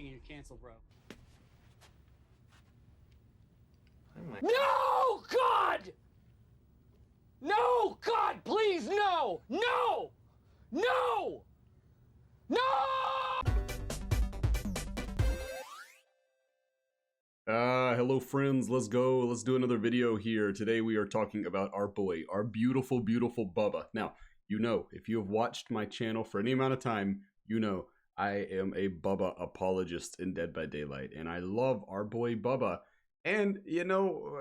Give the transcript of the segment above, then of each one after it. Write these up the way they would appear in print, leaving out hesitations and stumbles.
You're canceled, bro. No, God! No, God, please, no! No! No! No! Hello friends, let's go. Let's do another video here. Today we are talking about our boy, our beautiful, beautiful Bubba. Now, you know, if you have watched my channel for any amount of time, you know I am a Bubba apologist in Dead by Daylight, and I love our boy Bubba. And, you know,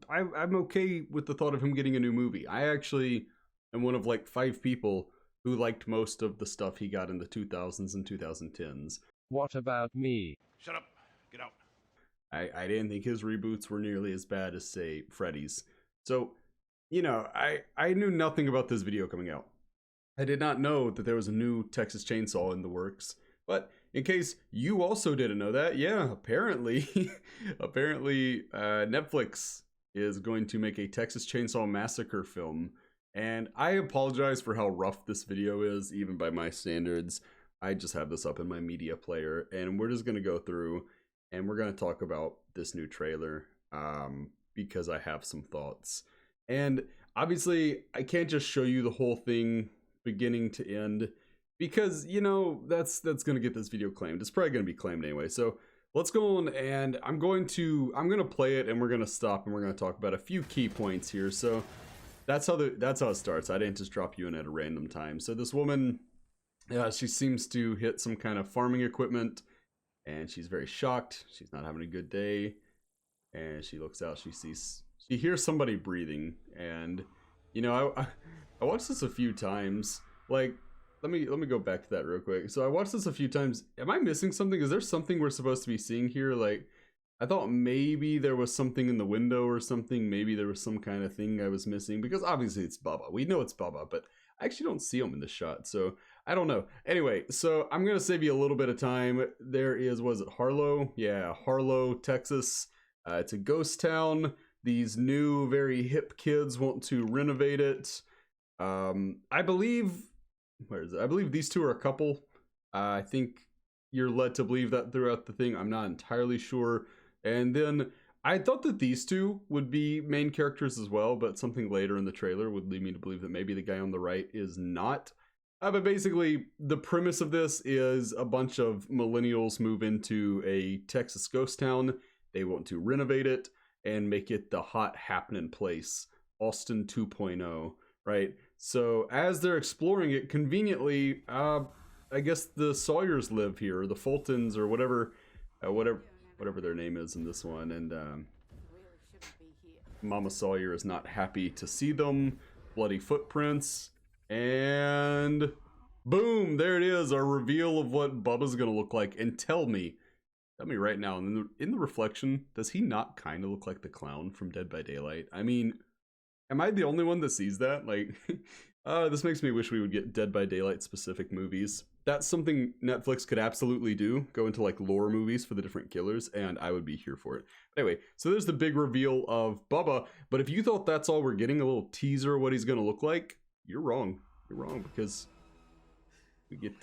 I'm okay with the thought of him getting a new movie. I actually am one of like 5 people who liked most of the stuff he got in the 2000s and 2010s. What about me? Shut up. Get out. I didn't think his reboots were nearly as bad as, say, Freddy's. So, you know, I knew nothing about this video coming out. I did not know that there was a new Texas Chainsaw in the works. But in case you also didn't know that, yeah, apparently, Netflix is going to make a Texas Chainsaw Massacre film. And I apologize for how rough this video is, even by my standards. I just have this up in my media player, and we're just going to go through and we're going to talk about this new trailer because I have some thoughts. And obviously, I can't just show you the whole thing beginning to end because, you know, that's going to get this video claimed. It's probably going to be claimed anyway. So let's go on, and I'm going to play it, and we're going to stop, and we're going to talk about a few key points here. So that's how it starts. I didn't just drop you in at a random time. So this woman, she seems to hit some kind of farming equipment, and she's very shocked. She's not having a good day. And she looks out, she hears somebody breathing. And, you know, I watched this a few times. Like, let me go back to that real quick. So I watched this a few times. Am I missing something? Is there something we're supposed to be seeing here? Like, I thought maybe there was something in the window or something. Maybe there was some kind of thing I was missing. Because obviously it's Bubba. We know it's Bubba, but I actually don't see him in this shot. So I don't know. Anyway, so I'm going to save you a little bit of time. There is, was it Harlow? Yeah, Harlow, Texas. It's a ghost town. These new, very hip kids want to renovate it. I believe, where is it? I believe these two are a couple. I think you're led to believe that throughout the thing. I'm not entirely sure. And then I thought that these two would be main characters as well, but something later in the trailer would lead me to believe that maybe the guy on the right is not. But basically, the premise of this is a bunch of millennials move into a Texas ghost town. They want to renovate it and make it the hot happening place, Austin 2.0, right? So as they're exploring it, conveniently, I guess the Sawyers live here, or the Fultons, or whatever their name is in this one, and Mama Sawyer is not happy to see them. Bloody footprints, and boom, there it is, our reveal of what Bubba's gonna look like. And tell me right now, in the reflection, does he not kind of look like the clown from Dead by Daylight? I mean, am I the only one that sees that? Like, this makes me wish we would get Dead by Daylight specific movies. That's something Netflix could absolutely do, go into like lore movies for the different killers, and I would be here for it. But anyway, so there's the big reveal of Bubba, but if you thought that's all we're getting, a little teaser of what he's gonna look like, you're wrong. You're wrong, because we get,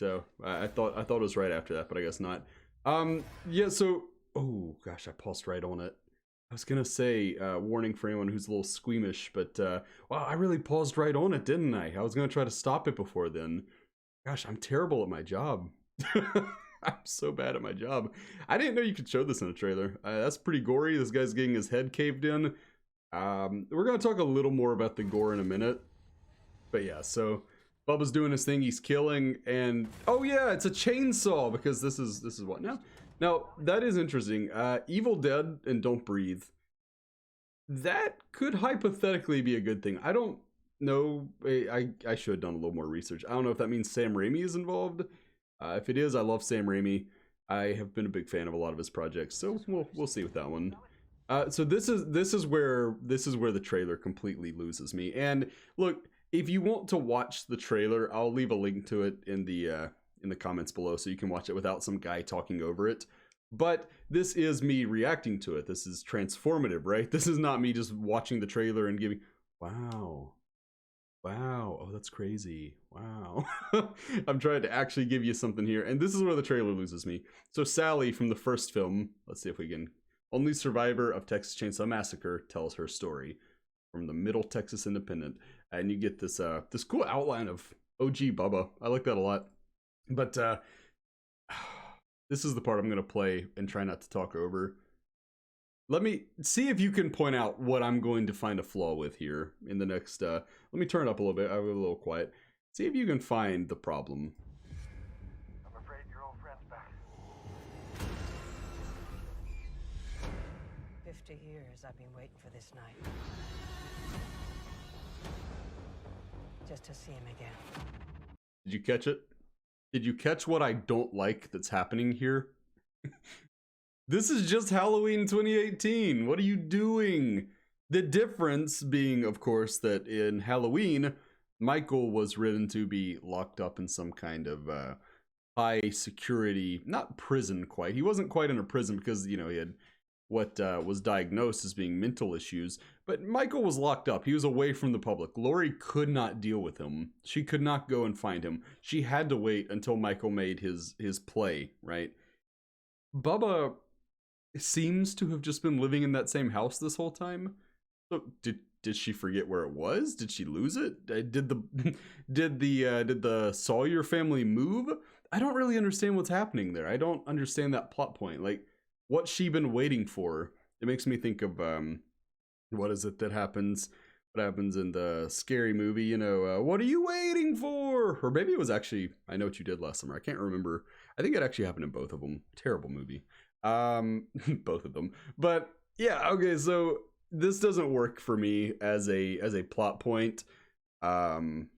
I thought it was right after that, but I guess not. Yeah, so, oh gosh, I paused right on it. I was gonna say, warning for anyone who's a little squeamish, but, wow, I really paused right on it, didn't I? I was gonna try to stop it before then. Gosh, I'm terrible at my job. I'm so bad at my job. I didn't know you could show this in a trailer. That's pretty gory. This guy's getting his head caved in. We're gonna talk a little more about the gore in a minute. But yeah, so Bubba's doing his thing, he's killing, and oh yeah, it's a chainsaw, because this is what now? Now, that is interesting. Evil Dead and Don't Breathe. That could hypothetically be a good thing. I don't know. I should have done a little more research. I don't know if that means Sam Raimi is involved. If it is, I love Sam Raimi. I have been a big fan of a lot of his projects, so we'll see with that one. So this is where the trailer completely loses me. And look, if you want to watch the trailer, I'll leave a link to it in the comments below so you can watch it without some guy talking over it. But this is me reacting to it. This is transformative, right? This is not me just watching the trailer and giving, wow, Wow. Oh, that's crazy. Wow. I'm trying to actually give you something here. And this is where the trailer loses me. So Sally from the first film, let's see if we can. Only survivor of Texas Chainsaw Massacre tells her story from the Middle Texas Independent. And you get this this cool outline of OG Bubba. I like that a lot. But this is the part I'm going to play and try not to talk over. Let me see if you can point out what I'm going to find a flaw with here in the next, let me turn it up a little bit, I was a little quiet. See if you can find the problem. I'm afraid your old friend's back. 50 years I've been waiting for this night. Just to see him again. Did you catch it? Did you catch what I don't like that's happening here? This is just Halloween 2018. What are you doing? The difference being, of course, that in Halloween, Michael was written to be locked up in some kind of high security, not prison quite. He wasn't quite in a prison because, you know, he had what was diagnosed as being mental issues. But Michael was locked up. He was away from the public. Laurie could not deal with him. She could not go and find him. She had to wait until Michael made his play, right? Bubba seems to have just been living in that same house this whole time. So did she forget where it was? Did she lose it? Did the Sawyer family move? I don't really understand what's happening there. I don't understand that plot point. Like, what's she been waiting for? It makes me think of what is it that happens? What happens in the Scary Movie? You know, what are you waiting for? Or maybe it was actually I Know What You Did Last Summer. I can't remember. I think it actually happened in both of them. Terrible movie. Both of them. But yeah, okay, so this doesn't work for me as a plot point. I'm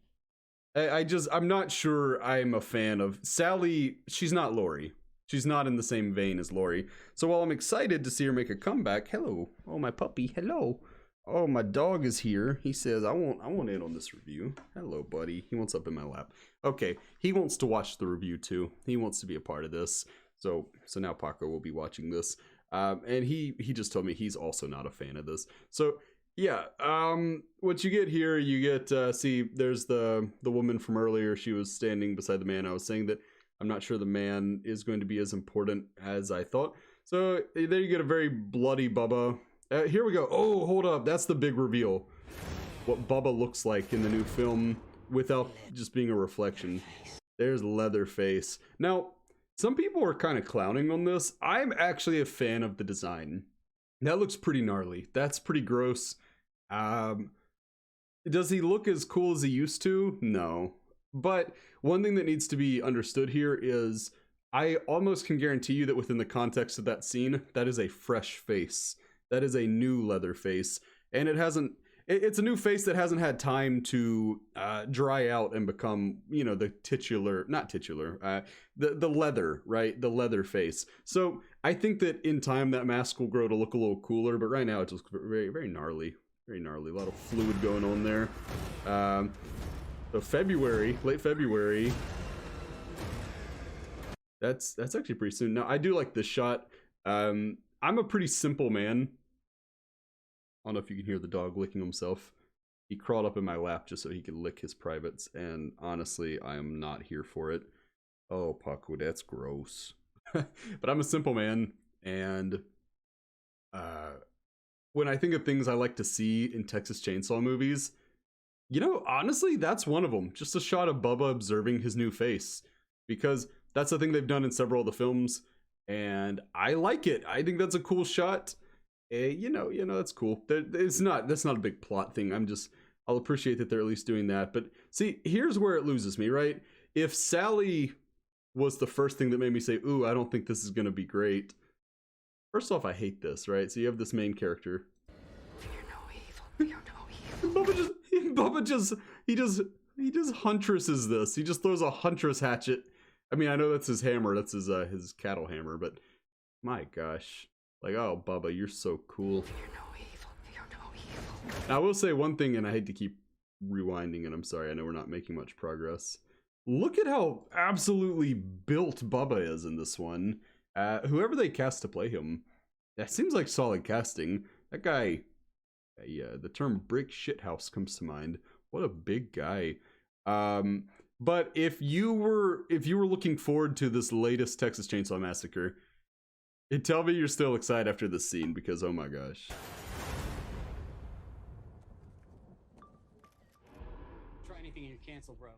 not sure I'm a fan of Sally. She's not Laurie. She's not in the same vein as Laurie. So while I'm excited to see her make a comeback, hello, oh my puppy, hello. Oh, my dog is here. He says, I want in on this review. Hello, buddy. He wants up in my lap. Okay, he wants to watch the review too. He wants to be a part of this. So now Paco will be watching this. And he just told me he's also not a fan of this. So yeah, what you get here, you get, see, there's the woman from earlier. She was standing beside the man. I was saying that I'm not sure the man is going to be as important as I thought. So there you get a very bloody Bubba. Here we go. Oh, hold up. That's the big reveal. What Bubba looks like in the new film without just being a reflection. There's Leatherface. Now, some people are kind of clowning on this. I'm actually a fan of the design. That looks pretty gnarly. That's pretty gross. Does he look as cool as he used to? No. But one thing that needs to be understood here is I almost can guarantee you that within the context of that scene, that is a fresh face. That is a new Leatherface. And it's a new face that hasn't had time to dry out and become, you know, the leather, right? The leather face. So I think that in time that mask will grow to look a little cooler, but right now it's just very, very gnarly. Very gnarly. A lot of fluid going on there. So late February. That's actually pretty soon. Now I do like this shot. I'm a pretty simple man. I don't know if you can hear the dog licking himself. He crawled up in my lap just so he could lick his privates, and honestly, I am not here for it. Oh, Paco, that's gross. But I'm a simple man, and when I think of things I like to see in Texas Chainsaw movies, you know, honestly, that's one of them. Just a shot of Bubba observing his new face, because that's the thing they've done in several of the films, and I like it. I think that's a cool shot. You know, that's cool. That's not a big plot thing. I'll appreciate that they're at least doing that. But see, here's where it loses me, right? If Sally was the first thing that made me say, ooh, I don't think this is going to be great. First off, I hate this, right? So you have this main character. Fear no evil. Fear no evil. Bubba just huntresses this. He just throws a huntress hatchet. I mean, I know that's his hammer. That's his cattle hammer, but my gosh. Like, oh, Bubba, you're so cool. Fear no evil. Fear no evil. Now, I will say one thing, and I hate to keep rewinding, and I'm sorry, I know we're not making much progress. Look at how absolutely built Bubba is in this one. Whoever they cast to play him, that seems like solid casting. That guy, the term brick shithouse comes to mind. What a big guy. But if you were looking forward to this latest Texas Chainsaw Massacre, tell me you're still excited after this scene, because oh my gosh. Try anything in your cancel, bro.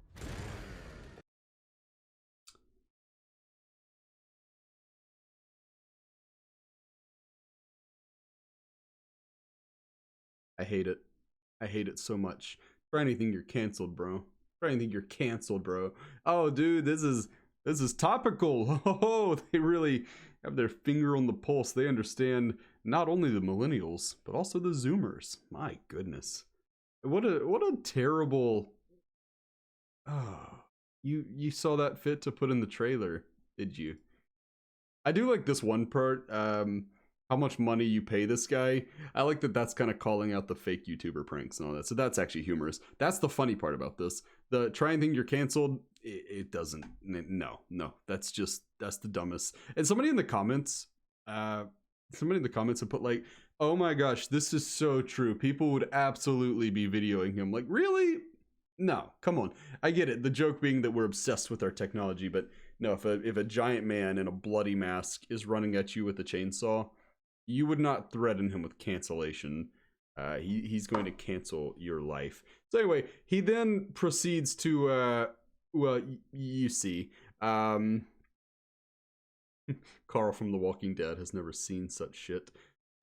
I hate it. I hate it so much. For anything, you're canceled, bro. For anything, you're canceled, bro. Oh, dude, this is topical. Oh, they really have their finger on the pulse. They understand not only the millennials, but also the Zoomers. My goodness. What a terrible... Oh, you saw that fit to put in the trailer, did you? I do like this one part, how much money you pay this guy. I like that that's kind of calling out the fake YouTuber pranks and all that. So that's actually humorous. That's the funny part about this. The try and think you're canceled, it doesn't. No, that's the dumbest. And somebody in the comments have put like, oh my gosh, this is so true. People would absolutely be videoing him. Like, really? No, come on. I get it. The joke being that we're obsessed with our technology, but no, if a giant man in a bloody mask is running at you with a chainsaw, you would not threaten him with cancellation. He's going to cancel your life. So anyway, he then proceeds to, well, you see, Karl from The Walking Dead has never seen such shit.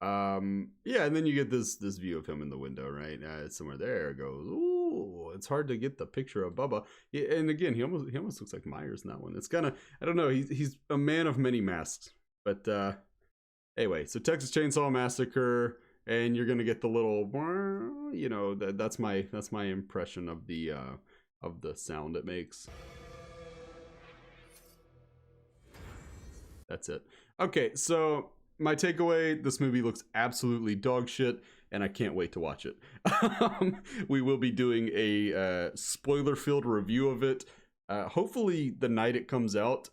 Yeah, and then you get this view of him in the window, right? Somewhere there it goes. Ooh, it's hard to get the picture of Bubba. Yeah, and again, he almost looks like Myers in that one. It's kind of, I don't know. He's a man of many masks, but anyway, so Texas Chainsaw Massacre, and you're gonna get the little, you know, that's my impression of the sound it makes. That's it. Okay, so my takeaway: this movie looks absolutely dog shit, and I can't wait to watch it. We will be doing a spoiler-filled review of it. Hopefully, the night it comes out.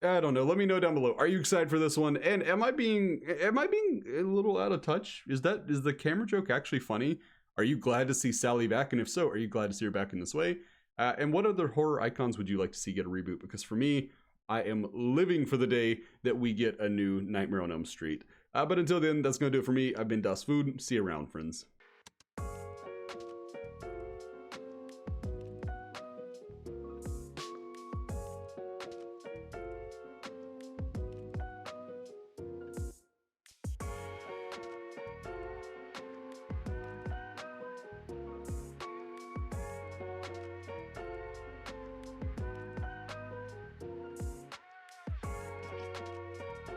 I don't know. Let me know down below. Are you excited for this one? And am I being a little out of touch? Is the camera joke actually funny? Are you glad to see Sally back? And if so, are you glad to see her back in this way? And what other horror icons would you like to see get a reboot? Because for me, I am living for the day that we get a new Nightmare on Elm Street. But until then, that's going to do it for me. I've been Das Food. See you around, friends.